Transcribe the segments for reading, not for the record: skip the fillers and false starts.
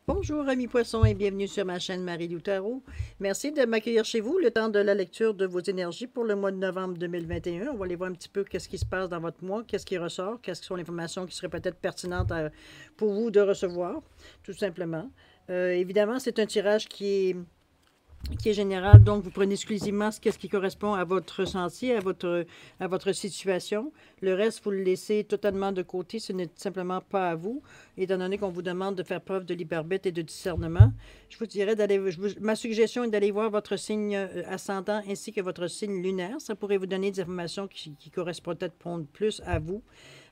Bonjour amis poissons et bienvenue sur ma chaîne Marie-Lou Tarot. Merci de m'accueillir chez vous le temps de la lecture de vos énergies pour le mois de novembre 2021. On va aller voir un petit peu qu'est-ce qui se passe dans votre mois, qu'est-ce qui ressort, quelles sont les informations qui seraient peut-être pertinentes pour vous de recevoir, tout simplement. Évidemment, c'est un tirage qui est général, donc vous prenez exclusivement ce qui correspond à votre ressenti, à votre situation. Le reste, vous le laissez totalement de côté, ce n'est simplement pas à vous, étant donné qu'on vous demande de faire preuve de libre arbitre et de discernement. Je vous dirais ma suggestion est d'aller voir votre signe ascendant ainsi que votre signe lunaire. Ça pourrait vous donner des informations qui correspondent peut-être plus à vous.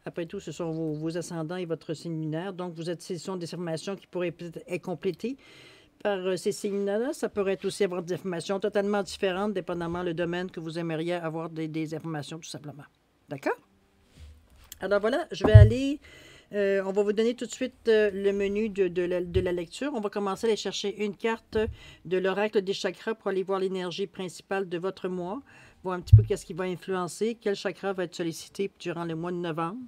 Après tout, ce sont vos ascendants et votre signe lunaire. Donc, ce sont des informations qui pourraient peut-être être complétées par ces signes-là. Ça pourrait être aussi avoir des informations totalement différentes, dépendamment le domaine que vous aimeriez avoir des informations, tout simplement. D'accord? Alors voilà, je vais aller... on va vous donner tout de suite le menu de la lecture. On va commencer à aller chercher une carte de l'oracle des chakras pour aller voir l'énergie principale de votre mois, voir un petit peu qu'est-ce qui va influencer, quel chakra va être sollicité durant le mois de novembre.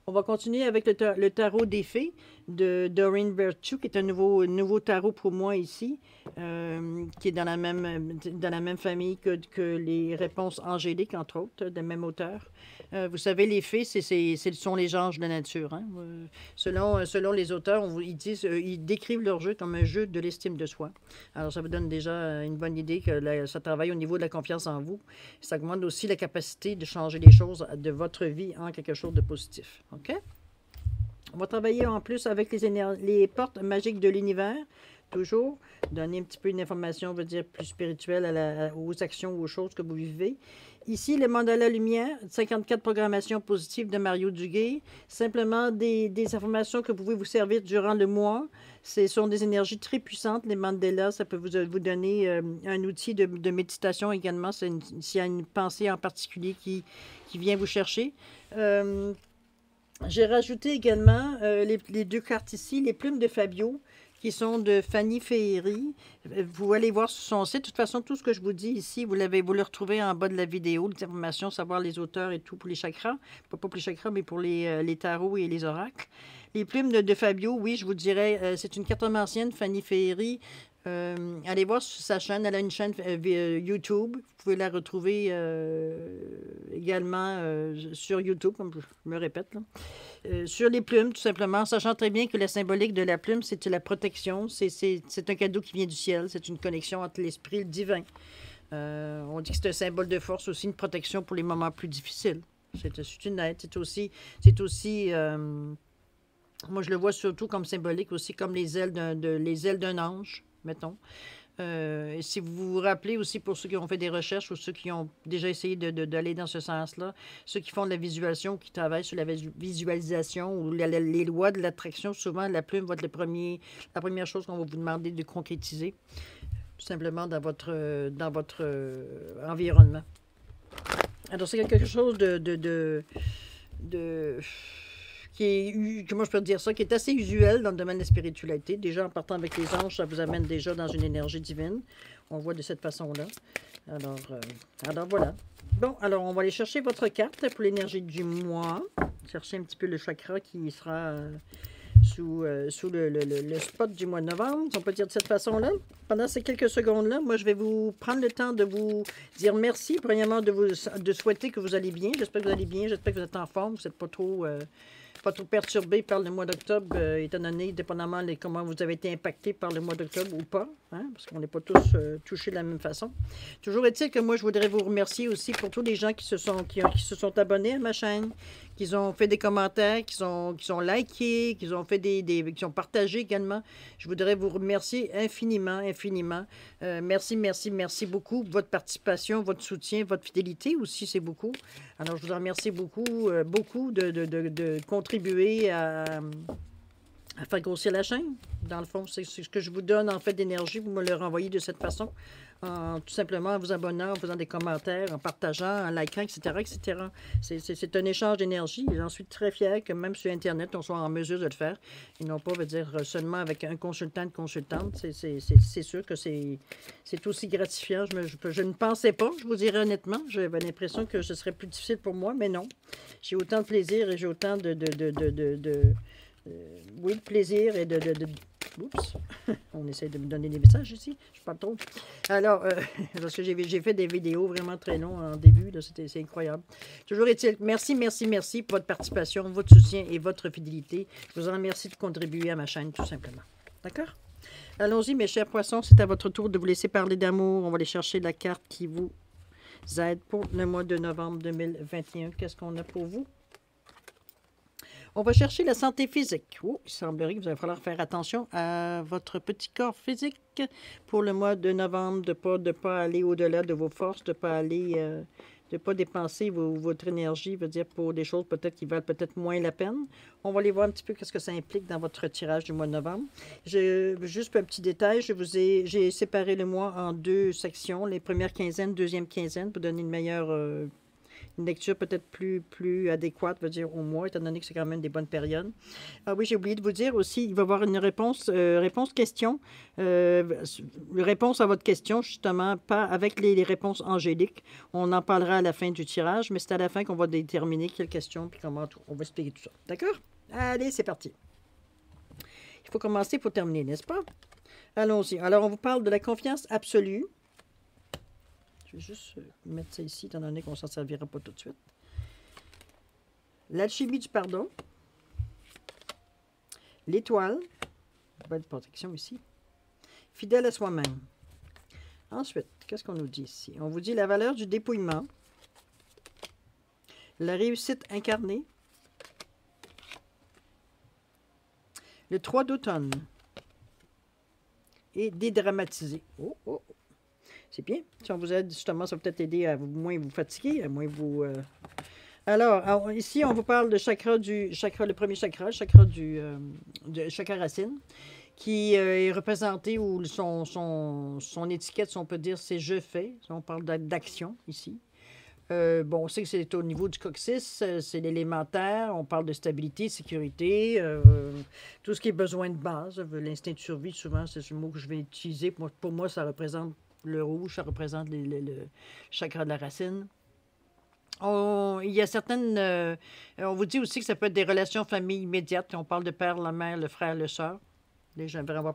On va continuer avec le tarot des fées de Doreen Virtue, qui est un nouveau tarot pour moi ici, qui est dans la même famille que les réponses angéliques, entre autres, de même auteur. Vous savez, les fées, ce sont les anges de la nature. Hein? Selon les auteurs, ils décrivent leur jeu comme un jeu de l'estime de soi. Alors, ça vous donne déjà une bonne idée que ça travaille au niveau de la confiance en vous. Ça augmente aussi la capacité de changer les choses de votre vie en quelque chose de positif. OK? On va travailler en plus avec les portes magiques de l'univers. Toujours donner un petit peu une information, on va dire, plus spirituelle aux actions ou aux choses que vous vivez. Ici, le mandala lumière, 54 programmations positives de Mario Duguay. Simplement des informations que vous pouvez vous servir durant le mois. Ce sont des énergies très puissantes. Les mandalas, ça peut vous donner un outil de méditation également, s'il y a une pensée en particulier qui vient vous chercher. J'ai rajouté également les deux cartes ici, les plumes de Fabio, qui sont de Fanny Féery. Vous allez voir sur son site. De toute façon, tout ce que je vous dis ici, vous le retrouvez en bas de la vidéo, les informations, savoir les auteurs et tout pour les chakras. Pas pour les chakras, mais pour les tarots et les oracles. Les plumes de Fabio, oui, je vous dirais, c'est une cartomancienne, Fanny Féery. Allez voir sur sa chaîne, elle a une chaîne YouTube. Vous pouvez la retrouver également sur YouTube, comme je me répète. Sur les plumes, tout simplement, sachant très bien que la symbolique de la plume, c'est la protection. C'est un cadeau qui vient du ciel. C'est une connexion entre l'esprit et le divin. On dit que c'est un symbole de force, aussi une protection pour les moments plus difficiles. C'est une aide. C'est aussi moi, je le vois surtout comme symbolique, aussi comme les ailes d'un ange, mettons. Et si vous vous rappelez aussi, pour ceux qui ont fait des recherches ou ceux qui ont déjà essayé d'aller dans ce sens-là, ceux qui font de la visualisation, qui travaillent sur la visualisation ou les lois de l'attraction, souvent la plume va être la première chose qu'on va vous demander de concrétiser, tout simplement dans votre environnement. Alors, c'est quelque chose qui est, comment je peux dire ça, qui est assez usuel dans le domaine de la spiritualité. Déjà, en partant avec les anges, ça vous amène déjà dans une énergie divine. On voit de cette façon-là. Alors, voilà. Bon, alors, on va aller chercher votre carte pour l'énergie du mois. Chercher un petit peu le chakra qui sera sous le spot du mois de novembre, si on peut dire de cette façon-là. Pendant ces quelques secondes-là, moi, je vais vous prendre le temps de vous dire merci. Premièrement, de souhaiter que vous allez bien. J'espère que vous allez bien. J'espère que vous êtes en forme. Vous n'êtes pas trop perturbé par le mois d'octobre, étant donné, dépendamment de comment vous avez été impacté par le mois d'octobre ou pas, hein, parce qu'on n'est pas tous touchés de la même façon. Toujours est-il que moi, je voudrais vous remercier aussi pour tous les gens qui se sont abonnés à ma chaîne, qui ont fait des commentaires, qui ont liké, qui ont fait qui ont partagé également. Je voudrais vous remercier infiniment, infiniment. Merci beaucoup pour votre participation, votre soutien, votre fidélité aussi, c'est beaucoup. Alors, je vous en remercie beaucoup, beaucoup de contribuer à faire grossir la chaîne. Dans le fond, c'est ce que je vous donne en fait d'énergie. Vous me le renvoyez de cette façon, tout simplement en vous abonnant, en faisant des commentaires, en partageant, en likant, etc. C'est un échange d'énergie. J'en suis très fière que même sur Internet, on soit en mesure de le faire. Et non pas, dire, seulement avec un consultant, une consultante. C'est sûr que c'est aussi gratifiant. Je ne pensais pas, je vous dirais honnêtement. J'avais l'impression que ce serait plus difficile pour moi, mais non. J'ai autant de plaisir et j'ai autant de plaisir et Oups, on essaie de me donner des messages ici, je parle trop. Alors, parce que j'ai fait des vidéos vraiment très longues en début, c'est incroyable. Toujours est-il, merci, merci, merci pour votre participation, votre soutien et votre fidélité. Je vous en remercie de contribuer à ma chaîne, tout simplement. D'accord? Allons-y, mes chers poissons, c'est à votre tour de vous laisser parler d'amour. On va aller chercher la carte qui vous aide pour le mois de novembre 2021. Qu'est-ce qu'on a pour vous? On va chercher la santé physique. Oh, il semblerait que vous allez falloir faire attention à votre petit corps physique pour le mois de novembre, de pas aller au-delà de vos forces, de pas aller, de pas dépenser votre énergie, veut dire pour des choses peut-être qui valent peut-être moins la peine. On va aller voir un petit peu qu'est-ce que ça implique dans votre tirage du mois de novembre. Juste un petit détail, j'ai séparé le mois en deux sections, les premières quinzaines, deuxième quinzaine, pour donner une meilleure une lecture peut-être plus adéquate, veut dire au mois, étant donné que c'est quand même des bonnes périodes. Ah oui, j'ai oublié de vous dire aussi, il va y avoir une réponse-question. Réponse à votre question, justement, pas avec les réponses angéliques. On en parlera à la fin du tirage, mais c'est à la fin qu'on va déterminer quelle question, puis comment on va expliquer tout ça. D'accord? Allez, c'est parti. Il faut commencer pour terminer, n'est-ce pas? Allons-y. Alors, on vous parle de la confiance absolue. Je vais juste mettre ça ici, étant donné qu'on ne s'en servira pas tout de suite. L'alchimie du pardon. L'étoile. Belle protection ici. Fidèle à soi-même. Ensuite, qu'est-ce qu'on nous dit ici? On vous dit la valeur du dépouillement. La réussite incarnée. Le 3 d'automne. Et dédramatiser. Oh, oh. C'est bien. Si on vous aide, justement, ça va peut-être aider à moins vous fatiguer, à moins vous... Alors, ici, on vous parle de le premier chakra, de chakra racine, qui est représenté, ou son étiquette, si on peut dire, c'est « je fais ». On parle d'action, ici. Bon, on sait que c'est au niveau du coccyx, c'est l'élémentaire, on parle de stabilité, sécurité, tout ce qui est besoin de base. L'instinct de survie, souvent, c'est ce mot que je vais utiliser. Pour moi, ça représente le rouge, ça représente le chakra de la racine. Il y a certaines... on vous dit aussi que ça peut être des relations famille immédiates. On parle de père, la mère, le frère, le sœur.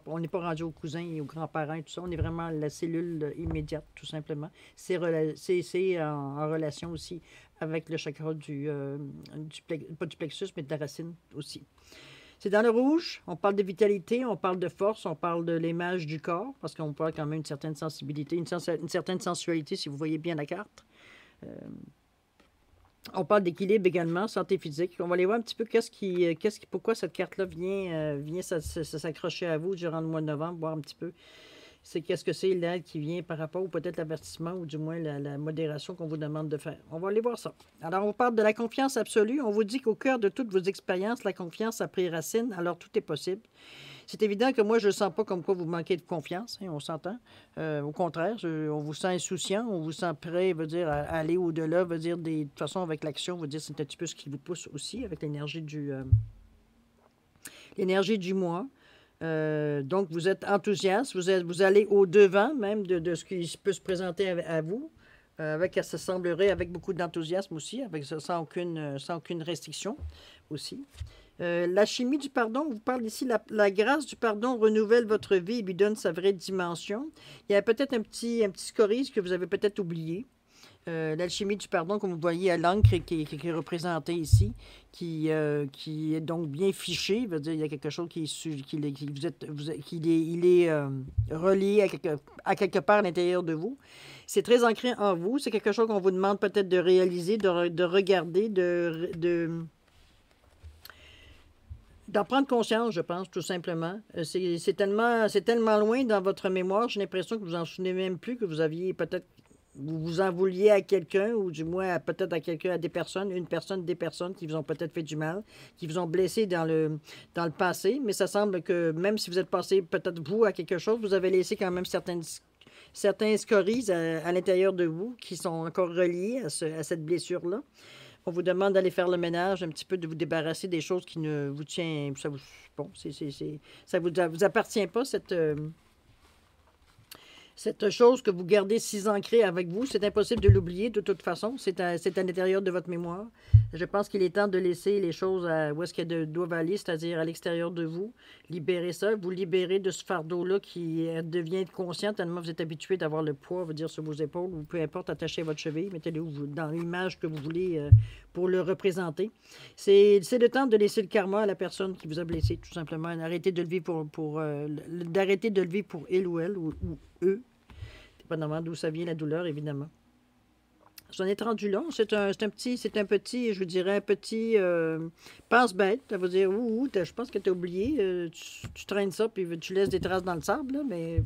On n'est pas rendu aux cousins et aux grands-parents et tout ça. On est vraiment la cellule immédiate, tout simplement. C'est en relation aussi avec le chakra pas du plexus, mais de la racine aussi. C'est dans le rouge, on parle de vitalité, on parle de force, on parle de l'image du corps, parce qu'on parle quand même d'une certaine sensibilité, une certaine sensualité, si vous voyez bien la carte. On parle d'équilibre également, santé physique. On va aller voir un petit peu pourquoi cette carte-là vient s'accrocher à vous durant le mois de novembre, voir un petit peu qu'est-ce que c'est l'aide qui vient par rapport, ou peut-être l'avertissement, ou du moins la modération qu'on vous demande de faire. On va aller voir ça. Alors, on parle de la confiance absolue. On vous dit qu'au cœur de toutes vos expériences, la confiance a pris racine, alors tout est possible. C'est évident que moi, je ne sens pas comme quoi vous manquez de confiance, hein, on s'entend. Au contraire, on vous sent insouciant, on vous sent prêt, veut dire, à aller au-delà, veut dire, de toute façon, avec l'action, veut dire, c'est un petit peu ce qui vous pousse aussi, avec l'énergie du mois. Donc, vous êtes enthousiaste, vous allez au-devant même de ce qui peut se présenter à vous, ça semblerait avec beaucoup d'enthousiasme aussi, sans aucune restriction aussi. La chimie du pardon, on vous parle ici, la grâce du pardon renouvelle votre vie et lui donne sa vraie dimension. Il y a peut-être un petit scorise que vous avez peut-être oublié. L'alchimie du pardon, comme vous voyez à l'encre qui est représentée ici, qui est donc bien fiché, veut dire il y a quelque chose qui est relié à quelque part à l'intérieur de vous. C'est très ancré en vous, c'est quelque chose qu'on vous demande peut-être de réaliser, de regarder, d'en prendre conscience, je pense, tout simplement. C'est tellement loin dans votre mémoire, j'ai l'impression que vous en souvenez même plus, que vous aviez peut-être, vous en vouliez à quelqu'un, ou du moins peut-être à quelqu'un, à des personnes, des personnes qui vous ont peut-être fait du mal, qui vous ont blessé dans le passé, mais ça semble que même si vous êtes passé peut-être vous à quelque chose, vous avez laissé quand même certains scories à l'intérieur de vous qui sont encore reliés à cette blessure-là. On vous demande d'aller faire le ménage, un petit peu de vous débarrasser des choses qui ne vous tiennent... Ça vous appartient pas, Cette chose que vous gardez si ancrée avec vous, c'est impossible de l'oublier de toute façon. C'est à l'intérieur de votre mémoire. Je pense qu'il est temps de laisser les choses où est-ce qu'elles doivent aller, c'est-à-dire à l'extérieur de vous. Libérer ça, vous libérer de ce fardeau-là qui devient conscient tellement vous êtes habitué d'avoir le poids, dire, sur vos épaules, ou peu importe, attachez votre cheville, mettez-le dans l'image que vous voulez pour le représenter. C'est le temps de laisser le karma à la personne qui vous a blessé, tout simplement. Arrêtez de le vivre d'arrêter de le vivre pour il ou elle ou eux. Dépendamment d'où ça vient, la douleur, évidemment. J'en ai rendu long. C'est un petit, je vous dirais, un petit pense-bête. Ça veut dire, je pense que tu as oublié. Tu traînes ça, puis tu laisses des traces dans le sable, là, mais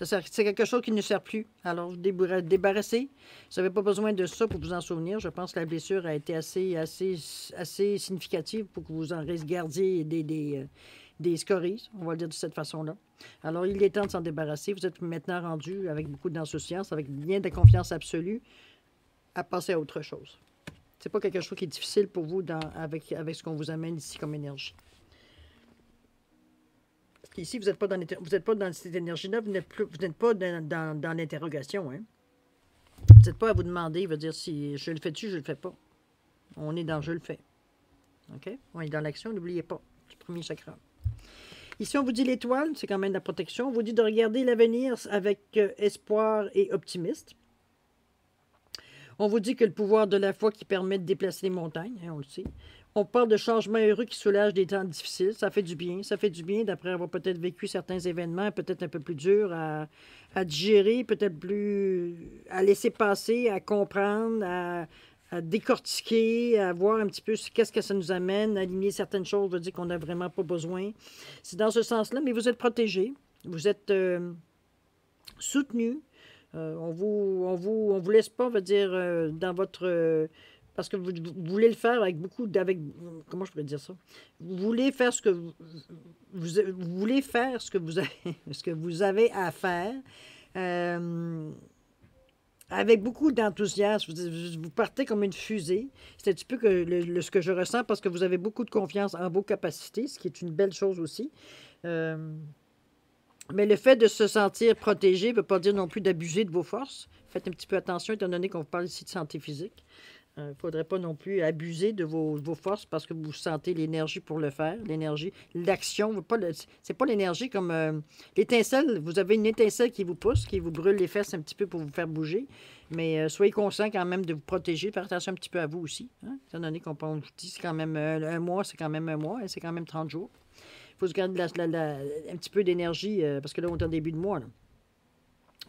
c'est quelque chose qui ne sert plus. Alors, vous débarrassez. Vous n'avez pas besoin de ça pour vous en souvenir. Je pense que la blessure a été assez significative pour que vous en gardiez des scories, on va le dire de cette façon-là. Alors, il est temps de s'en débarrasser. Vous êtes maintenant rendu avec beaucoup d'insouciance, avec bien de confiance absolue, à passer à autre chose. C'est pas quelque chose qui est difficile pour vous avec ce qu'on vous amène ici comme énergie. Parce qu'ici, vous n'êtes pas dans cette énergie-là, vous n'êtes pas dans l'interrogation. Hein? Vous n'êtes pas à vous demander, veut dire, si je le fais-tu, je le fais pas. On est dans je le fais. OK? On est dans l'action, n'oubliez pas. Le premier chakra. Ici, on vous dit l'étoile, c'est quand même de la protection. On vous dit de regarder l'avenir avec espoir et optimiste. On vous dit que le pouvoir de la foi qui permet de déplacer les montagnes, hein, on le sait. On parle de changements heureux qui soulagent des temps difficiles. Ça fait du bien. Ça fait du bien d'après avoir peut-être vécu certains événements, peut-être un peu plus durs à digérer, peut-être plus à laisser passer, à comprendre, à décortiquer, à voir un petit peu qu'est-ce que ça nous amène, à aligner certaines choses, veut dire qu'on n'a vraiment pas besoin. C'est dans ce sens-là, mais vous êtes protégés, vous êtes soutenus. On vous laisse pas, veut dire, dans votre... parce que vous voulez le faire avec beaucoup... comment je pourrais dire ça? Vous voulez faire ce que vous voulez faire ce que vous avez à faire. Avec beaucoup d'enthousiasme. Vous partez comme une fusée. C'est un petit peu ce que je ressens parce que vous avez beaucoup de confiance en vos capacités, ce qui est une belle chose aussi. Mais le fait de se sentir protégé ne veut pas dire non plus d'abuser de vos forces. Faites un petit peu attention, étant donné qu'on parle ici de santé physique. Il ne faudrait pas non plus abuser de vos forces parce que vous sentez l'énergie pour le faire. L'énergie, l'action. C'est pas l'énergie comme l'étincelle. Vous avez une étincelle qui vous pousse, qui vous brûle les fesses un petit peu pour vous faire bouger. Mais soyez conscient quand même de vous protéger, de faire attention un petit peu à vous aussi. Hein? Étant donné qu'on vous dit c'est quand même un mois, c'est quand même un mois, et c'est quand même 30 jours. Il faut se garder un petit peu d'énergie parce que là, on est en début de mois. Là.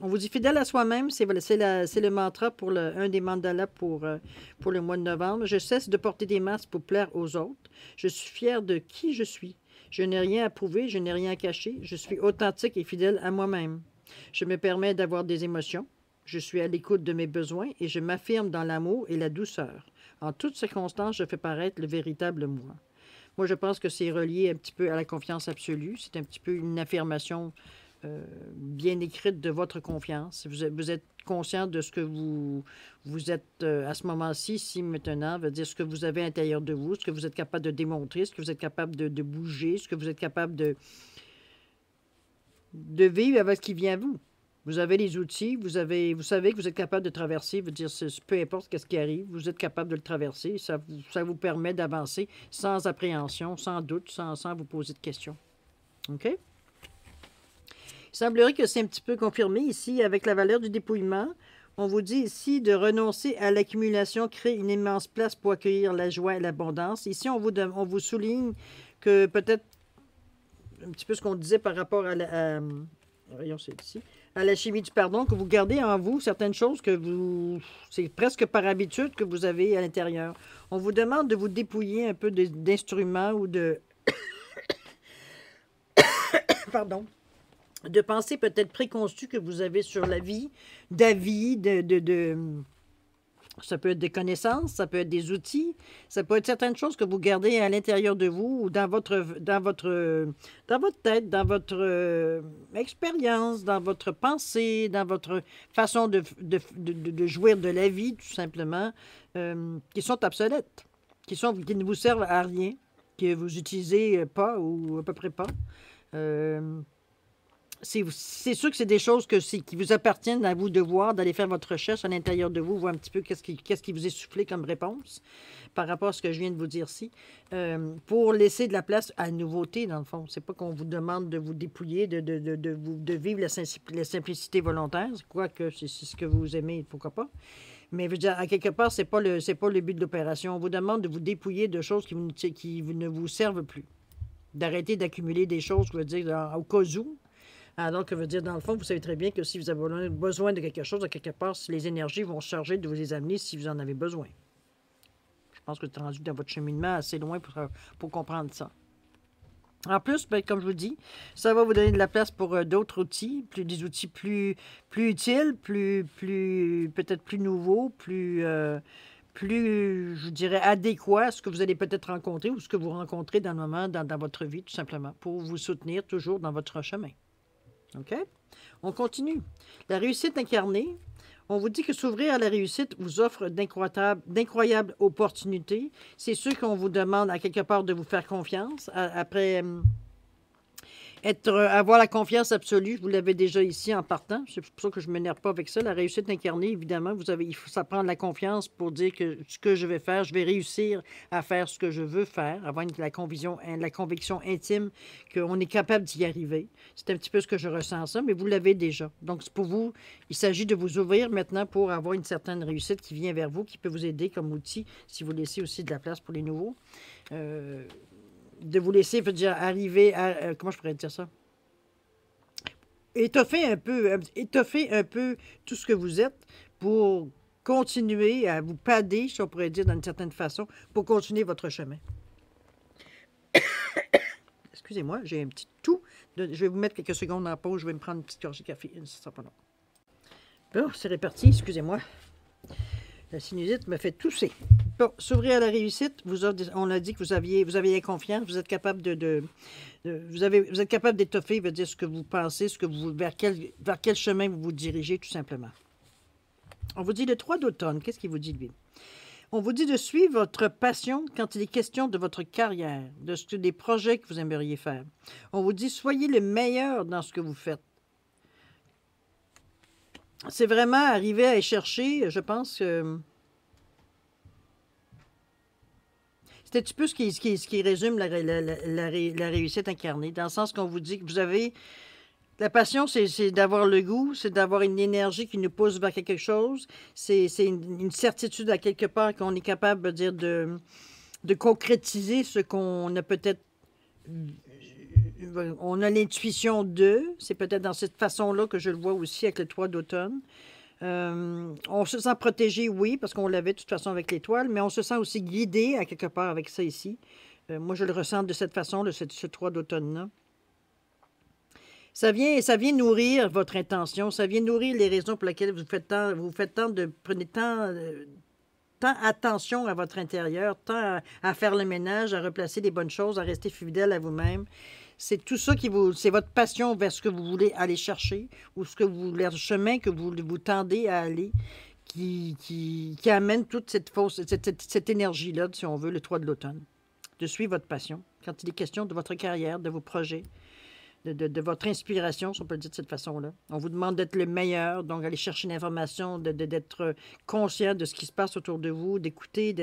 On vous dit fidèle à soi-même, c'est le mantra pour un des mandalas pour le mois de novembre. Je cesse de porter des masques pour plaire aux autres. Je suis fière de qui je suis. Je n'ai rien à prouver, je n'ai rien à cacher. Je suis authentique et fidèle à moi-même. Je me permets d'avoir des émotions. Je suis à l'écoute de mes besoins et je m'affirme dans l'amour et la douceur. En toutes circonstances, je fais paraître le véritable moi. Moi, je pense que c'est relié un petit peu à la confiance absolue. C'est un petit peu une affirmation bien écrite de votre confiance. Vous êtes conscient de ce que vous êtes à ce moment-ci, ici, maintenant, veut dire ce que vous avez à l'intérieur de vous, ce que vous êtes capable de démontrer, ce que vous êtes capable de bouger, ce que vous êtes capable de vivre avec ce qui vient à vous. Vous avez les outils, vous savez que vous êtes capable de traverser, veut dire, peu importe ce qui arrive, vous êtes capable de le traverser. Ça vous permet d'avancer sans appréhension, sans doute, sans vous poser de questions. OK? Il semblerait que c'est un petit peu confirmé ici avec la valeur du dépouillement. On vous dit ici de renoncer à l'accumulation crée une immense place pour accueillir la joie et l'abondance. Ici, on vous souligne que peut-être un petit peu ce qu'on disait par rapport voyons, c'est ici. À la chimie du pardon, que vous gardez en vous certaines choses c'est presque par habitude que vous avez à l'intérieur. On vous demande de vous dépouiller un peu d'instruments ou de... pardon. De pensées peut-être préconçues que vous avez sur la vie, d'avis, ça peut être des connaissances, ça peut être des outils, ça peut être certaines choses que vous gardez à l'intérieur de vous ou dans votre tête, dans votre expérience, dans votre pensée, dans votre façon de jouir de la vie, tout simplement, qui sont obsolètes, qui ne vous servent à rien, que vous n'utilisez pas ou à peu près pas. c'est sûr que c'est des choses qui vous appartiennent à vous de voir, d'aller faire votre recherche à l'intérieur de vous, voir un petit peu qu'est-ce qui vous est soufflé comme réponse par rapport à ce que je viens de vous dire ici, pour laisser de la place à la nouveauté, dans le fond. C'est pas qu'on vous demande de vous dépouiller, de vivre la simplicité volontaire, quoique c'est ce que vous aimez, pourquoi pas. Mais je veux dire, à quelque part, c'est pas le but de l'opération. On vous demande de vous dépouiller de choses qui ne vous servent plus. D'arrêter d'accumuler des choses, je veux dire, au cas où. Alors que veut dire, dans le fond, vous savez très bien que si vous avez besoin de quelque chose, à quelque part, les énergies vont se charger de vous les amener si vous en avez besoin. Je pense que vous êtes rendu dans votre cheminement assez loin pour comprendre ça. En plus, ben, comme je vous dis, ça va vous donner de la place pour d'autres outils, des outils plus utiles, peut-être plus nouveaux, je dirais, adéquats à ce que vous allez peut-être rencontrer ou ce que vous rencontrez dans le moment, dans votre vie, tout simplement, pour vous soutenir toujours dans votre chemin. OK? On continue. La réussite incarnée. On vous dit que s'ouvrir à la réussite vous offre d'incroyables opportunités. C'est sûr qu'on vous demande à quelque part de vous faire confiance. Après avoir la confiance absolue, vous l'avez déjà ici en partant. C'est pour ça que je ne m'énerve pas avec ça. La réussite incarnée, évidemment, ça prend de la confiance pour dire que ce que je vais faire, je vais réussir à faire ce que je veux faire, avoir la conviction intime qu'on est capable d'y arriver. C'est un petit peu ce que je ressens ça, mais vous l'avez déjà. Donc, pour vous, il s'agit de vous ouvrir maintenant pour avoir une certaine réussite qui vient vers vous, qui peut vous aider comme outil, si vous laissez aussi de la place pour les nouveaux. De vous laisser, je veux dire, arriver à... comment je pourrais dire ça? Étoffer un peu tout ce que vous êtes pour continuer à vous pader, si on pourrait dire d'une certaine façon, pour continuer votre chemin. Excusez-moi, j'ai un petit tout. Je vais vous mettre quelques secondes en pause. Je vais me prendre une petite gorgée de café. Ça sera pas long. Bon, c'est réparti. Excusez-moi. La sinusite me fait tousser. Bon, s'ouvrir à la réussite, on a dit que vous aviez la confiance, vous êtes capable vous êtes capable d'étoffer, veut dire ce que vous pensez, vers quel chemin vous vous dirigez, tout simplement. On vous dit le 3 d'automne, qu'est-ce qu'il vous dit, lui? On vous dit de suivre votre passion quand il est question de votre carrière, des projets que vous aimeriez faire. On vous dit, soyez le meilleur dans ce que vous faites. C'est vraiment arriver à y chercher, je pense que... C'est un petit peu ce qui résume la réussite incarnée, dans le sens qu'on vous dit que vous avez... La passion, c'est d'avoir le goût, c'est d'avoir une énergie qui nous pousse vers quelque chose, c'est une certitude à quelque part qu'on est capable de concrétiser ce qu'on a peut-être... On a l'intuition c'est peut-être dans cette façon-là que je le vois aussi avec le 3 d'automne. On se sent protégé, oui, parce qu'on l'avait de toute façon avec l'étoile, mais on se sent aussi guidé à quelque part avec ça ici. Moi, je le ressens de cette façon, ce 3 d'automne-là. Ça vient nourrir votre intention, ça vient nourrir les raisons pour lesquelles prenez tant attention à votre intérieur, tant à faire le ménage, à replacer les bonnes choses, à rester fidèle à vous-même. C'est tout ça c'est votre passion vers ce que vous voulez aller chercher ou le chemin que vous tendez à aller qui amène toute cette énergie-là, si on veut, le 3 de l'automne. De suivre votre passion. Quand il est question de votre carrière, de vos projets, de votre inspiration, si on peut le dire de cette façon-là. On vous demande d'être le meilleur, donc aller chercher l'information, d'être conscient de ce qui se passe autour de vous, d'écouter,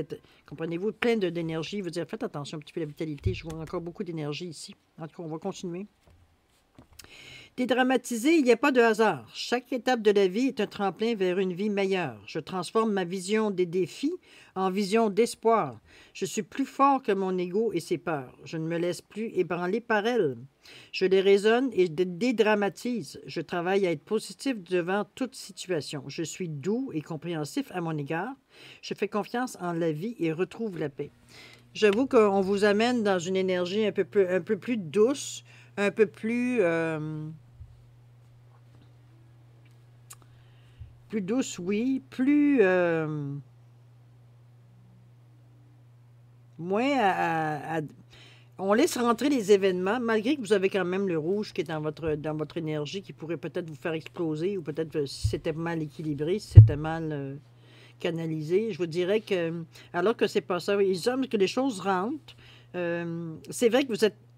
comprenez-vous, plein d'énergie. Vous dire, faites attention un petit peu à la vitalité. Je vois encore beaucoup d'énergie ici. En tout cas, on va continuer. Dédramatiser, il n'y a pas de hasard. Chaque étape de la vie est un tremplin vers une vie meilleure. Je transforme ma vision des défis en vision d'espoir. Je suis plus fort que mon ego et ses peurs. Je ne me laisse plus ébranler par elles. Je les raisonne et dédramatise. Je travaille à être positif devant toute situation. Je suis doux et compréhensif à mon égard. Je fais confiance en la vie et retrouve la paix. J'avoue qu'on vous amène dans une énergie un peu plus douce, un peu plus douce, oui, moins on laisse rentrer les événements, malgré que vous avez quand même le rouge qui est dans votre énergie, qui pourrait peut-être vous faire exploser, ou peut-être si c'était mal équilibré, si c'était mal canalisé. Je vous dirais que, alors que c'est pas ça, il semble que les choses rentrent. C'est vrai que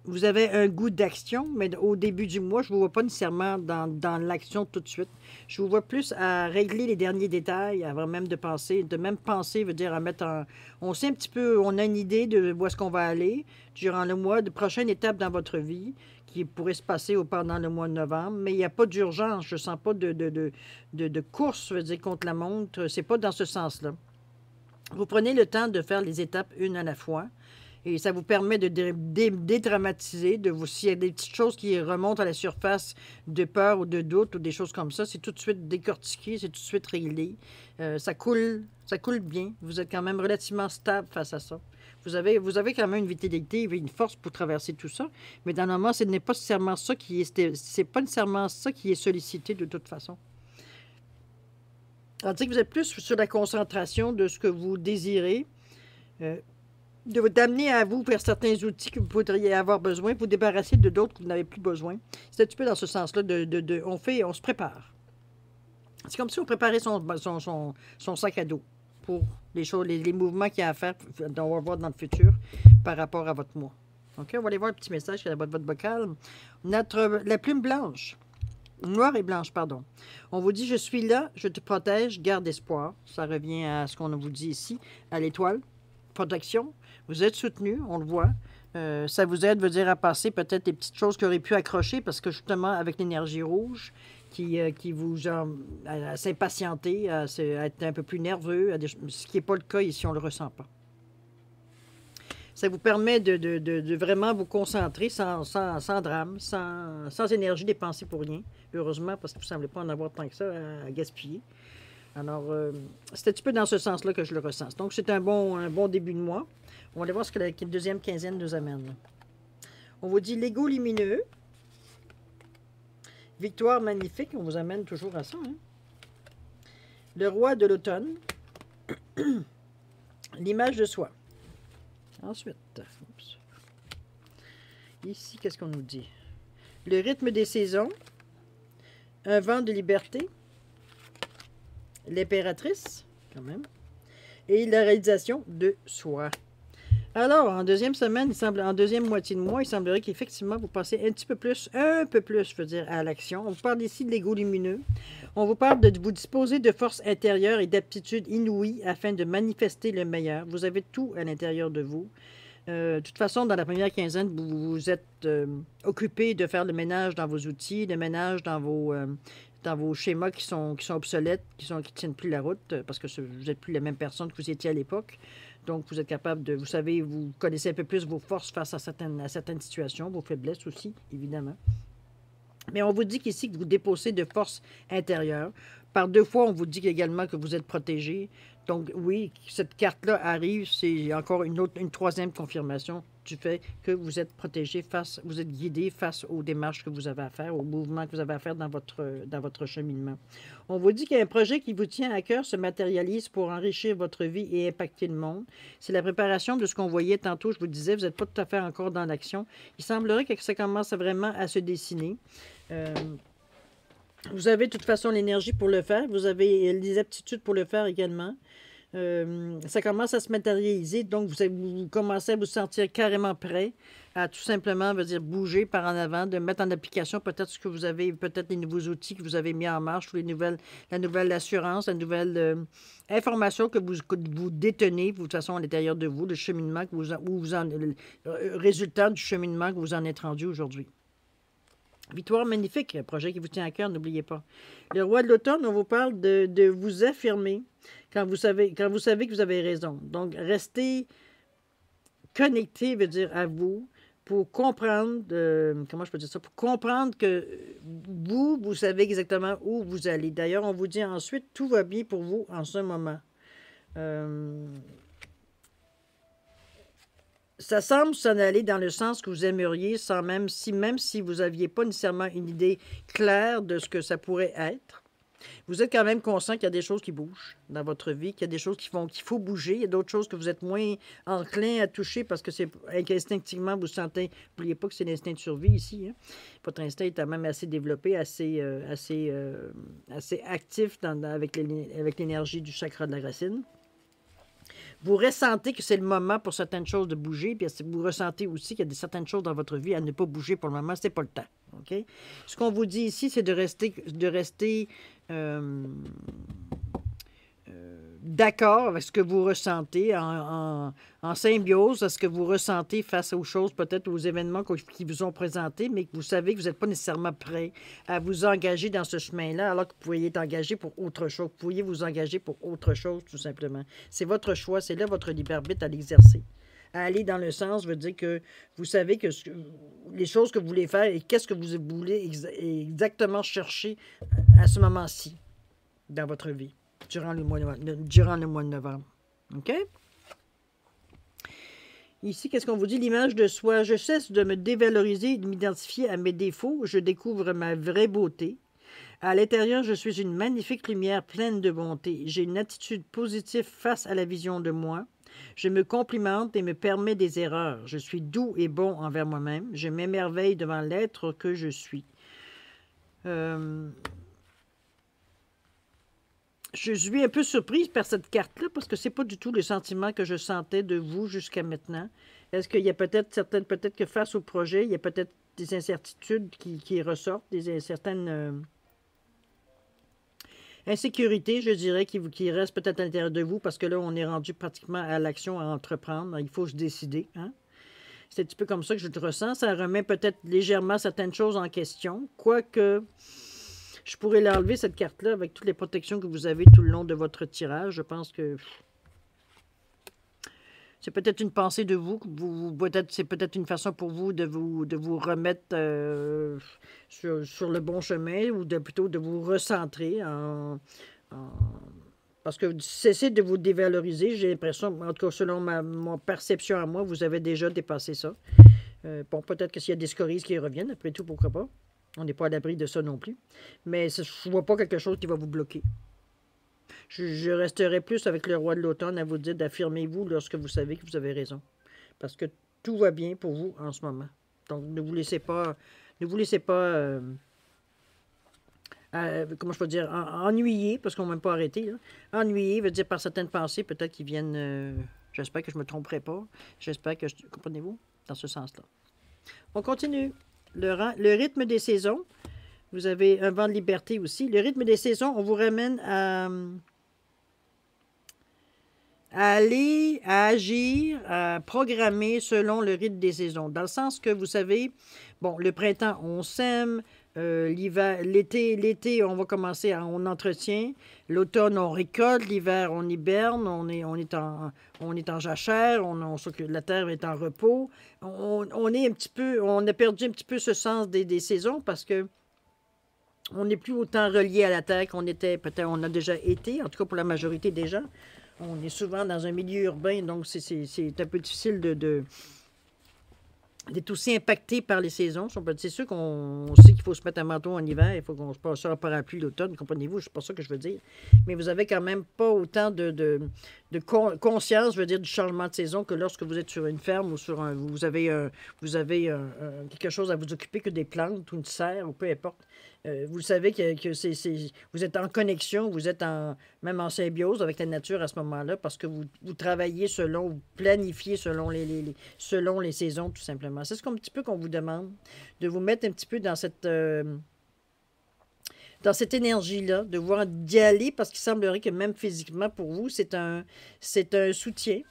vous avez un goût d'action, mais au début du mois, je ne vous vois pas nécessairement dans l'action tout de suite. Je vous vois plus à régler les derniers détails avant même de penser. De même penser veut dire à mettre en... On sait un petit peu, on a une idée de où est-ce qu'on va aller durant le mois, de prochaine étape dans votre vie qui pourrait se passer pendant le mois de novembre, mais il n'y a pas d'urgence. Je ne sens pas de course, veut dire, contre la montre. C'est pas dans ce sens-là. Vous prenez le temps de faire les étapes une à la fois. Et ça vous permet de dédramatiser, de vous, s'il y a des petites choses qui remontent à la surface de peur ou de doute ou des choses comme ça, c'est tout de suite décortiqué, c'est tout de suite réglé. Ça coule bien. Vous êtes quand même relativement stable face à ça. Vous avez quand même une vitalité et une force pour traverser tout ça, mais dans le moment, ce n'est pas nécessairement ça qui est, c'est pas nécessairement ça qui est sollicité de toute façon. Tandis que vous êtes plus sur la concentration de ce que vous désirez. D'amener à vous vers certains outils que vous pourriez avoir besoin, vous débarrasser de d'autres que vous n'avez plus besoin. C'est un petit peu dans ce sens-là, on se prépare. C'est comme si on préparait son sac à dos pour les choses, les mouvements qu'il y a à faire, on va voir dans le futur par rapport à votre mois. OK, on va aller voir un petit message qui est dans votre bocal. La plume blanche, noire et blanche, pardon. On vous dit, je suis là, je te protège, garde espoir. Ça revient à ce qu'on vous dit ici, à l'étoile. Protection. Vous êtes soutenu, on le voit. Ça vous aide, veut dire, à passer peut-être des petites choses qui auraient pu accrocher parce que justement, avec l'énergie rouge qui vous à s'impatienter, à être un peu plus nerveux, ce qui n'est pas le cas ici, on ne le ressent pas. Ça vous permet de vraiment vous concentrer sans drame, sans énergie dépensée pour rien. Heureusement, parce que vous ne semblez pas en avoir tant que ça à gaspiller. Alors, c'est un petit peu dans ce sens-là que je le ressens. Donc, c'est un bon début de mois. On va aller voir ce que la deuxième quinzaine nous amène. On vous dit l'ego lumineux. Victoire magnifique. On vous amène toujours à ça. Hein? Le roi de l'automne. L'image de soi. Ensuite, oups. Ici, qu'est-ce qu'on nous dit? Le rythme des saisons. Un vent de liberté. L'impératrice, quand même. Et la réalisation de soi. Alors, en deuxième semaine, en deuxième moitié de mois, il semblerait qu'effectivement, vous passez un peu plus, je veux dire, à l'action. On vous parle ici de l'ego lumineux. On vous parle de vous disposer de force intérieure et d'aptitudes inouïes afin de manifester le meilleur. Vous avez tout à l'intérieur de vous. De toute façon, dans la première quinzaine, vous êtes occupé de faire le ménage dans vos outils, le ménage dans vos schémas qui sont obsolètes, qui tiennent plus la route, parce que vous n'êtes plus la même personne que vous étiez à l'époque. Donc, vous êtes capable de, vous connaissez un peu plus vos forces face à certaines situations, vos faiblesses aussi, évidemment. Mais on vous dit qu'ici, que vous déposez de force intérieure. Par deux fois, on vous dit également que vous êtes protégé. Donc, oui, cette carte-là arrive, c'est encore une troisième confirmation du fait que vous êtes protégé vous êtes guidé face aux démarches que vous avez à faire, aux mouvements que vous avez à faire dans votre cheminement. On vous dit qu'il y a un projet qui vous tient à cœur se matérialise pour enrichir votre vie et impacter le monde. C'est la préparation de ce qu'on voyait tantôt, je vous disais, vous n'êtes pas tout à fait encore dans l'action. Il semblerait que ça commence vraiment à se dessiner. Vous avez de toute façon l'énergie pour le faire. Vous avez les aptitudes pour le faire également. Ça commence à se matérialiser. Donc, vous commencez à vous sentir carrément prêt à tout simplement, veut dire, bouger par en avant, de mettre en application peut-être ce que vous avez, peut-être les nouveaux outils que vous avez mis en marche, ou la nouvelle assurance, la nouvelle information que vous détenez, de toute façon, à l'intérieur de vous, le cheminement, le résultat du cheminement que vous en êtes rendu aujourd'hui. Victoire magnifique, un projet qui vous tient à cœur, n'oubliez pas. Le roi de l'automne, on vous parle de vous affirmer quand vous savez que vous avez raison. Donc, restez connecté, veut dire, à vous, pour comprendre, comment je peux dire ça, pour comprendre que vous savez exactement où vous allez. D'ailleurs, on vous dit ensuite, tout va bien pour vous en ce moment. Ça semble s'en aller dans le sens que vous aimeriez, même si vous n'aviez pas nécessairement une idée claire de ce que ça pourrait être. Vous êtes quand même conscient qu'il y a des choses qui bougent dans votre vie, qu'il y a des choses qu'il faut bouger. Il y a d'autres choses que vous êtes moins enclin à toucher parce que c'est instinctivement vous sentez. N'oubliez pas que c'est l'instinct de survie ici. Hein? Votre instinct est quand même assez développé, assez actif avec l'énergie du chakra de la racine. vous ressentez que c'est le moment pour certaines choses de bouger, puis vous ressentez aussi qu'il y a certaines choses dans votre vie à ne pas bouger pour le moment, c'est pas le temps. OK? Ce qu'on vous dit ici, c'est de rester d'accord avec ce que vous ressentez, en symbiose à ce que vous ressentez face aux choses, peut-être aux événements qui vous ont présentés, mais que vous savez que vous n'êtes pas nécessairement prêt à vous engager dans ce chemin-là, alors que vous pourriez être engagé pour autre chose. Vous pourriez vous engager pour autre chose, tout simplement. C'est votre choix, c'est là votre libre arbitre à l'exercer. À aller dans le sens veut dire que vous savez que les choses que vous voulez faire et qu'est-ce que vous voulez exactement chercher à ce moment-ci dans votre vie. Durant le mois de novembre. OK? Ici, qu'est-ce qu'on vous dit? L'image de soi. Je cesse de me dévaloriser et de m'identifier à mes défauts. Je découvre ma vraie beauté. À l'intérieur, je suis une magnifique lumière pleine de bonté. J'ai une attitude positive face à la vision de moi. Je me complimente et me permets des erreurs. Je suis doux et bon envers moi-même. Je m'émerveille devant l'être que je suis. Je suis un peu surprise par cette carte-là parce que c'est pas du tout le sentiment que je sentais de vous jusqu'à maintenant. Est-ce qu'il y a peut-être que face au projet, il y a peut-être des incertitudes qui ressortent, certaines insécurités, je dirais, qui restent peut-être à l'intérieur de vous parce que là, on est rendu pratiquement à l'action à entreprendre. Il faut se décider. Hein? C'est un petit peu comme ça que je le ressens. Ça remet peut-être légèrement certaines choses en question, quoique je pourrais l'enlever, cette carte-là, avec toutes les protections que vous avez tout le long de votre tirage. Je pense que c'est peut-être une pensée de vous. C'est peut-être une façon pour vous de vous remettre sur le bon chemin ou plutôt de vous recentrer parce que cessez de vous dévaloriser. J'ai l'impression, en tout cas selon ma perception à moi, vous avez déjà dépassé ça. Bon, peut-être que s'il y a des scories qui reviennent, après tout, pourquoi pas. On n'est pas à l'abri de ça non plus. Mais je ne vois pas quelque chose qui va vous bloquer. Je resterai plus avec le roi de l'automne à vous dire d'affirmer-vous lorsque vous savez que vous avez raison. Parce que tout va bien pour vous en ce moment. Donc, ne vous laissez pas comment je peux dire, ennuyer, parce qu'on ne m'a même pas arrêté. Là. Ennuyer veut dire par certaines pensées, peut-être qu'ils viennent... j'espère que je ne me tromperai pas. J'espère que... Comprenez-vous? Dans ce sens-là. On continue. Le rythme des saisons. Vous avez un vent de liberté aussi. Le rythme des saisons, on vous ramène à aller, à agir, à programmer selon le rythme des saisons. Dans le sens que, vous savez, bon, le printemps, on sème. L'été, on va commencer, on entretient. L'automne, on récolte. L'hiver, on hiberne. On est en jachère. La terre est en repos. On est un petit peu, on a perdu un petit peu ce sens des saisons parce que on n'est plus autant relié à la terre qu'on était, peut-être on a déjà été, en tout cas pour la majorité des gens. On est souvent dans un milieu urbain, donc c'est un peu difficile d'être aussi impacté par les saisons. C'est sûr qu'on sait qu'il faut se mettre un manteau en hiver, il faut qu'on se passe un parapluie l'automne, comprenez-vous, c'est pas ça que je veux dire. Mais vous avez quand même pas autant de conscience, je veux dire, du changement de saison que lorsque vous êtes sur une ferme ou vous avez quelque chose à vous occuper que des plantes ou une serre ou peu importe. Vous savez que vous êtes en connexion, vous êtes même en symbiose avec la nature à ce moment-là parce que vous travaillez vous planifiez selon les saisons, tout simplement. C'est un petit peu qu'on vous demande de vous mettre un petit peu dans cette énergie-là, de voir d'y aller parce qu'il semblerait que même physiquement, pour vous, c'est un soutien.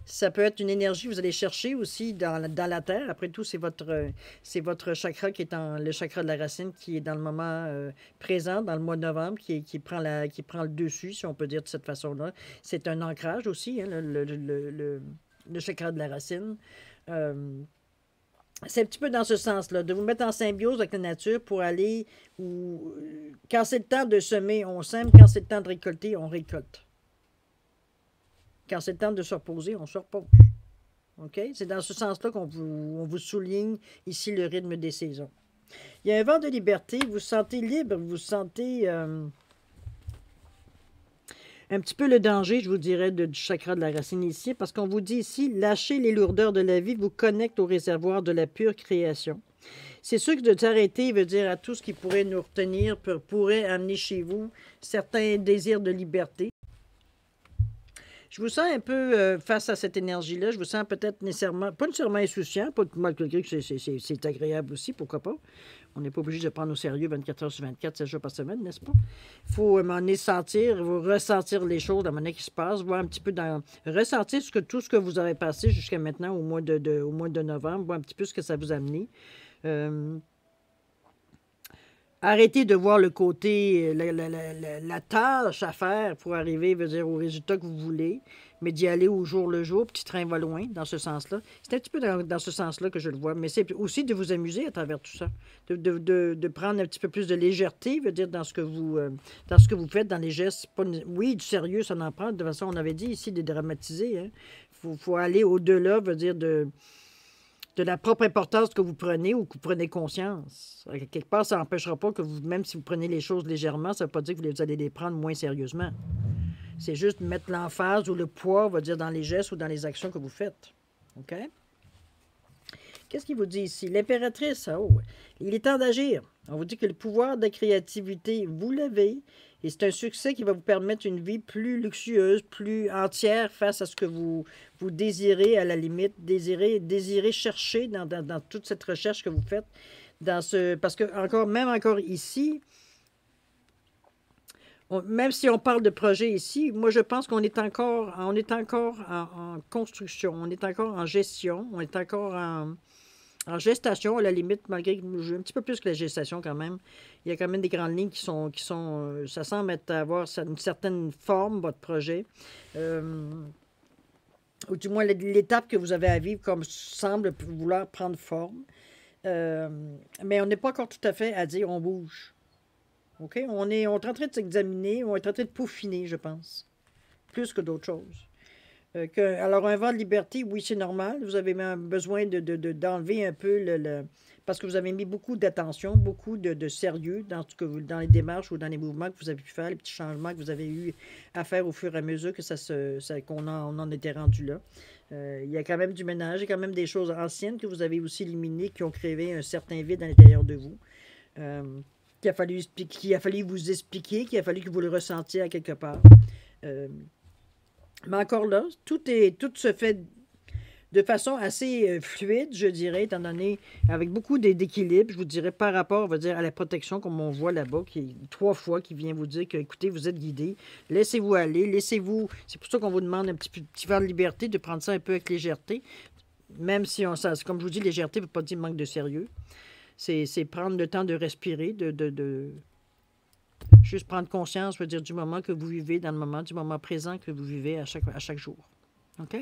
Ça peut être une énergie que vous allez chercher aussi dans la terre. Après tout, c'est votre chakra qui est le chakra de la racine qui est dans le moment présent, dans le mois de novembre, qui prend le dessus, si on peut dire de cette façon-là. C'est un ancrage aussi, hein, le chakra de la racine. C'est un petit peu dans ce sens-là, de vous mettre en symbiose avec la nature pour aller quand c'est le temps de semer, on sème. Quand c'est le temps de récolter, on récolte. Quand c'est le temps de se reposer, on se repose. OK? C'est dans ce sens-là on vous souligne ici le rythme des saisons. Il y a un vent de liberté, vous vous sentez libre, vous sentez un petit peu le danger, je vous dirais, du chakra de la racine ici, parce qu'on vous dit ici, lâcher les lourdeurs de la vie vous connecte au réservoir de la pure création. C'est sûr que de s'arrêter veut dire à tout ce qui pourrait nous retenir, pourrait amener chez vous certains désirs de liberté. Je vous sens un peu face à cette énergie-là. Je vous sens peut-être nécessairement, pas nécessairement insouciant, pas malgré que c'est agréable aussi, pourquoi pas. On n'est pas obligé de prendre au sérieux 24 heures sur 24, 7 jours par semaine, n'est-ce pas? Il faut à un moment donné sentir, vous ressentir les choses, la manière qui se passe, voir un petit peu ressentir tout ce que vous avez passé jusqu'à maintenant au mois de novembre, voir un petit peu ce que ça vous a amené. Arrêtez de voir le côté, la tâche à faire pour arriver, veut dire, au résultat que vous voulez, mais d'y aller au jour le jour, petit train va loin, dans ce sens-là. C'est un petit peu dans ce sens-là que je le vois, mais c'est aussi de vous amuser à travers tout ça, de prendre un petit peu plus de légèreté, veut dire, dans ce que vous faites, dans les gestes. Oui, du sérieux, ça en prend, de toute façon, on avait dit ici, de dramatiser, hein. Faut aller au-delà, veut dire, de la propre importance que vous prenez ou que vous prenez conscience. Quelque part, ça n'empêchera pas que vous, même si vous prenez les choses légèrement, ça ne veut pas dire que vous allez les prendre moins sérieusement. C'est juste mettre l'emphase ou le poids, on va dire, dans les gestes ou dans les actions que vous faites. OK? Qu'est-ce qu'il vous dit ici? L'impératrice, il est temps d'agir. On vous dit que le pouvoir de créativité, vous l'avez, et c'est un succès qui va vous permettre une vie plus luxueuse, plus entière face à ce que vous désirez, à la limite, désirez chercher dans toute cette recherche que vous faites. Parce que même encore ici, même si on parle de projet ici, moi je pense qu'on est encore en construction, on est encore en gestion, on est encore en gestation, à la limite, malgré que j'ai un petit peu plus que la gestation quand même. Il y a quand même des grandes lignes qui sont ça semble avoir une certaine forme, votre projet. Ou du moins, l'étape que vous avez à vivre comme semble vouloir prendre forme. Mais on n'est pas encore tout à fait à dire on bouge. OK? On est en train de s'examiner, on est en train de peaufiner, je pense. Plus que d'autres choses. Alors, un vent de liberté, oui, c'est normal. Vous avez même besoin d'enlever un peu parce que vous avez mis beaucoup d'attention, beaucoup de sérieux dans les démarches ou dans les mouvements que vous avez pu faire, les petits changements que vous avez eu à faire au fur et à mesure que qu'on en était rendu là. Il y a quand même du ménage, il y a quand même des choses anciennes que vous avez aussi éliminées qui ont créé un certain vide à l'intérieur de vous. Qu'il a fallu vous expliquer, qu'il a fallu que vous le ressentiez à quelque part. Mais encore là, tout se fait de façon assez fluide, je dirais, étant donné, avec beaucoup d'équilibre, je vous dirais, par rapport, on va dire, à la protection, comme on voit là-bas, qui 3 fois, qui vient vous dire que, écoutez, vous êtes guidé, laissez-vous aller, laissez-vous... C'est pour ça qu'on vous demande un petit vent de liberté, de prendre ça un peu avec légèreté, même si, comme je vous dis, légèreté ne veut pas dire manque de sérieux. C'est prendre le temps de respirer, juste prendre conscience, je veux dire, du moment que vous vivez dans le moment, du moment présent que vous vivez à chaque jour. OK?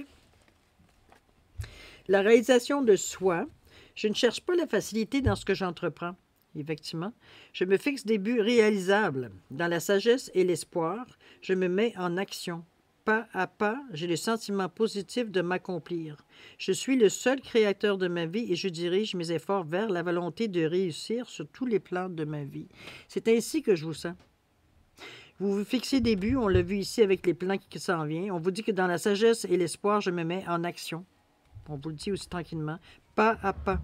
La réalisation de soi, je ne cherche pas la facilité dans ce que j'entreprends, effectivement. Je me fixe des buts réalisables. Dans la sagesse et l'espoir, je me mets en action. Pas à pas, j'ai le sentiment positif de m'accomplir. Je suis le seul créateur de ma vie et je dirige mes efforts vers la volonté de réussir sur tous les plans de ma vie. C'est ainsi que je vous sens. Vous vous fixez des buts, on l'a vu ici avec les plans qui s'en viennent. On vous dit que dans la sagesse et l'espoir, je me mets en action. On vous le dit aussi tranquillement, pas à pas.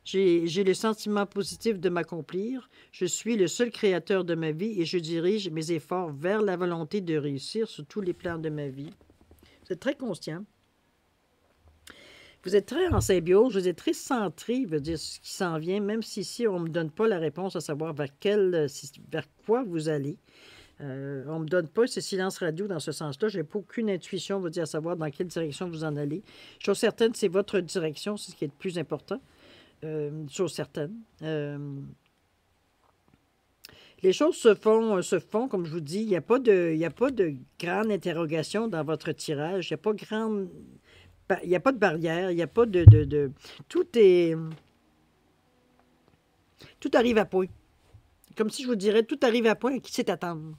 J'ai le sentiment positif de m'accomplir. Je suis le seul créateur de ma vie et je dirige mes efforts vers la volonté de réussir sur tous les plans de ma vie. Vous êtes très conscient. Vous êtes très en symbiose, vous êtes très centré, veut dire ce qui s'en vient, même si ici on ne me donne pas la réponse à savoir vers quoi vous allez. On ne me donne pas ce silence radio dans ce sens-là. Je n'ai pas aucune intuition, veut dire, à savoir dans quelle direction vous en allez. Chose certaine, c'est votre direction, c'est ce qui est le plus important. Chose certaine. Les choses se font, comme je vous dis, il n'y a pas de grande interrogation dans votre tirage, il n'y a pas de barrière, il n'y a pas tout arrive à point. Comme si je vous dirais, tout arrive à point, qui sait attendre.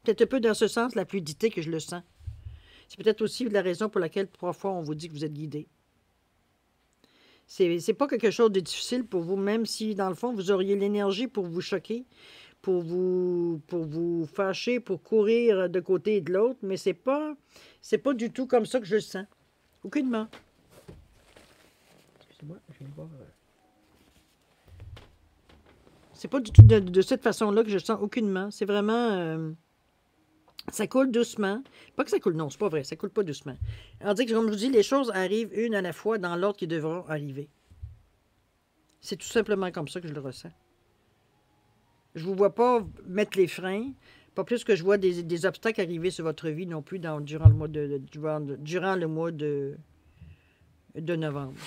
Peut-être un peu dans ce sens, la fluidité que je le sens. C'est peut-être aussi la raison pour laquelle 3 fois on vous dit que vous êtes guidé. C'est pas quelque chose de difficile pour vous, même si, dans le fond, vous auriez l'énergie pour vous choquer, pour vous fâcher, pour courir de côté et de l'autre, mais c'est pas du tout comme ça que je le sens. Aucunement. Excusez-moi, je vais voir. C'est pas du tout de cette façon-là que je le sens aucunement. C'est vraiment Ça coule doucement. Pas que ça coule, non, c'est pas vrai, ça coule pas doucement. On dit que, comme je vous dis, les choses arrivent une à la fois dans l'ordre qui devront arriver. C'est tout simplement comme ça que je le ressens. Je ne vous vois pas mettre les freins, pas plus que je vois des obstacles arriver sur votre vie non plus durant le mois de novembre.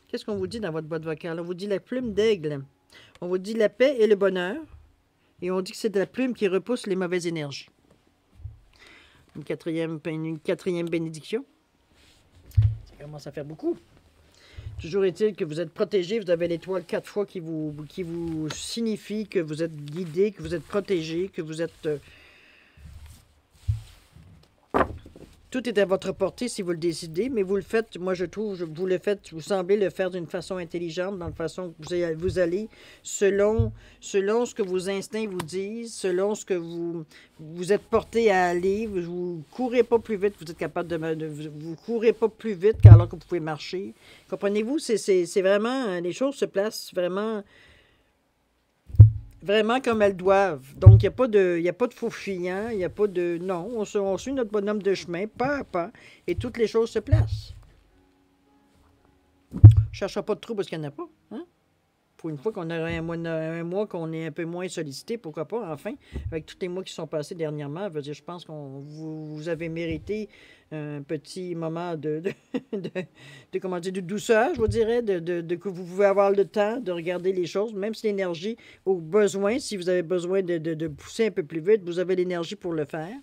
Qu'est-ce qu'on vous dit dans votre boîte vocale? On vous dit la plume d'aigle. On vous dit la paix et le bonheur. Et on dit que c'est de la plume qui repousse les mauvaises énergies. Une quatrième bénédiction. Ça commence à faire beaucoup. Toujours est-il que vous êtes protégé, vous avez l'étoile 4 fois qui vous signifie que vous êtes guidé, que vous êtes protégé, que vous êtes... Tout est à votre portée si vous le décidez, mais vous le faites, moi je trouve, vous semblez le faire d'une façon intelligente, dans la façon que vous allez, selon ce que vos instincts vous disent, selon ce que vous êtes porté à aller, vous courez pas plus vite, vous êtes capable vous courez pas plus vite qu'alors que vous pouvez marcher. Comprenez-vous, c'est vraiment, les choses se placent vraiment comme elles doivent. Donc, il n'y a pas de faux fuyant, il n'y a pas de... Non, on suit notre bonhomme de chemin, pas à pas, et toutes les choses se placent. Je ne cherche pas de trou parce qu'il n'y en a pas. Hein? Pour une fois qu'on aurait un mois qu'on est un peu moins sollicité, pourquoi pas, enfin, avec tous les mois qui sont passés dernièrement, je pense que vous avez mérité un petit moment de douceur, je vous dirais, que vous pouvez avoir le temps de regarder les choses, même si l'énergie, au besoin, si vous avez besoin de pousser un peu plus vite, vous avez l'énergie pour le faire.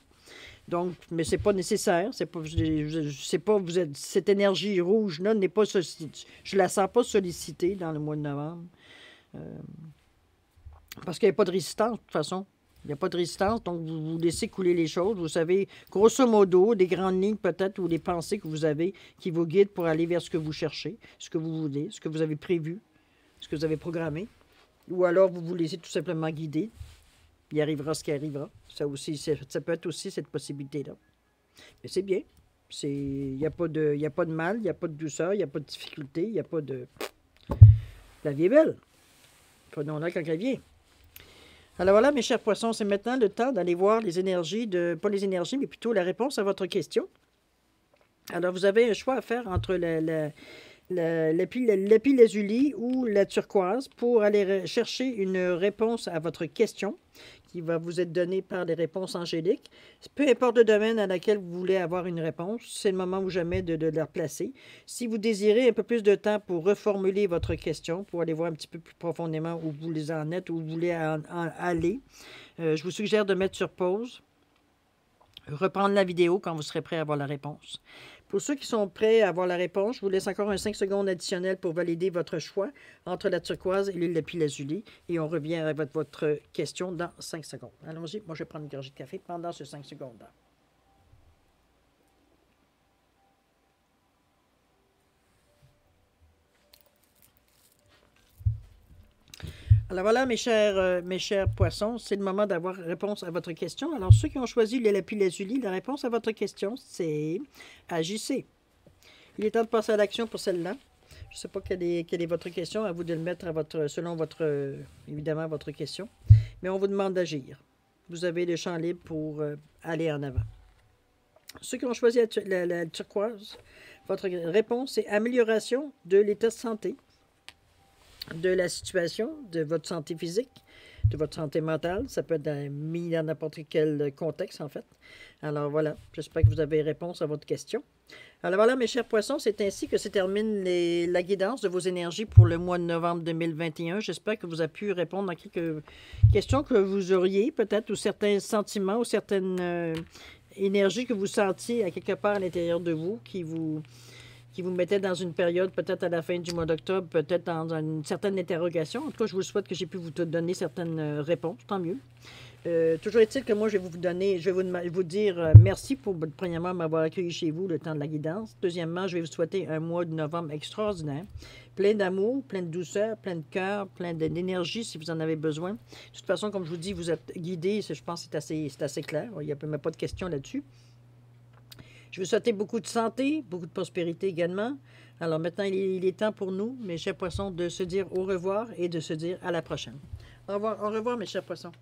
Donc, mais c'est pas nécessaire, c'est pas cette énergie rouge-là n'est pas sollicitée. Je la sens pas sollicitée dans le mois de novembre. Parce qu'il n'y a pas de résistance, de toute façon. Il n'y a pas de résistance, donc vous laissez couler les choses. Vous savez, grosso modo, des grandes lignes peut-être ou des pensées que vous avez qui vous guident pour aller vers ce que vous cherchez, ce que vous voulez, ce que vous avez prévu, ce que vous avez programmé. Ou alors vous vous laissez tout simplement guider. Il arrivera ce qui arrivera. Ça peut être aussi cette possibilité-là. Mais c'est bien. Il n'y a pas de mal, il n'y a pas de douceur, il n'y a pas de difficulté, il n'y a pas de... La vie est belle. Prenons-la quand elle vient. Alors voilà, mes chers poissons, c'est maintenant le temps d'aller voir les énergies pas les énergies, mais plutôt la réponse à votre question. Alors, vous avez un choix à faire entre l'épilazuli ou la turquoise pour aller chercher une réponse à votre question qui va vous être donnée par des réponses angéliques. Peu importe le domaine dans lequel vous voulez avoir une réponse, c'est le moment ou jamais de la replacer. Si vous désirez un peu plus de temps pour reformuler votre question, pour aller voir un petit peu plus profondément où vous en êtes, où vous voulez aller, je vous suggère de mettre sur pause, reprendre la vidéo quand vous serez prêt à avoir la réponse. Pour ceux qui sont prêts à avoir la réponse, je vous laisse encore un 5 secondes additionnel pour valider votre choix entre la turquoise et l'huile lapis-lazuli. Et on revient avec votre question dans 5 secondes. Allons-y. Moi, je vais prendre une gorgée de café pendant ce 5 secondes-là. Alors voilà, mes chers poissons, c'est le moment d'avoir réponse à votre question. Alors, ceux qui ont choisi le lapis-lazuli, la réponse à votre question, c'est agissez. Il est temps de passer à l'action pour celle-là. Je ne sais pas quelle est votre question, à vous de le mettre selon évidemment, votre question. Mais on vous demande d'agir. Vous avez le champ libre pour aller en avant. Ceux qui ont choisi la turquoise, votre réponse est amélioration de l'état de santé, de la situation, de votre santé physique, de votre santé mentale. Ça peut être mis dans n'importe quel contexte, en fait. Alors voilà, j'espère que vous avez réponse à votre question. Alors voilà, mes chers poissons, c'est ainsi que se termine la guidance de vos énergies pour le mois de novembre 2021. J'espère que vous avez pu répondre à quelques questions que vous auriez, peut-être, ou certains sentiments, ou certaines énergies que vous sentiez à quelque part à l'intérieur de vous, qui vous mettaient dans une période, peut-être à la fin du mois d'octobre, peut-être dans une certaine interrogation. En tout cas, je vous souhaite que j'ai pu vous donner certaines réponses, tant mieux. Toujours est-il que moi, je vais vous dire merci pour, premièrement, m'avoir accueilli chez vous le temps de la guidance. Deuxièmement, je vais vous souhaiter un mois de novembre extraordinaire, plein d'amour, plein de douceur, plein de cœur, plein d'énergie si vous en avez besoin. De toute façon, comme je vous dis, vous êtes guidés, je pense que c'est assez clair. Il n'y a même pas de question là-dessus. Je veux souhaiter beaucoup de santé, beaucoup de prospérité également. Alors maintenant, il est temps pour nous, mes chers poissons, de se dire au revoir et de se dire à la prochaine. Au revoir mes chers poissons.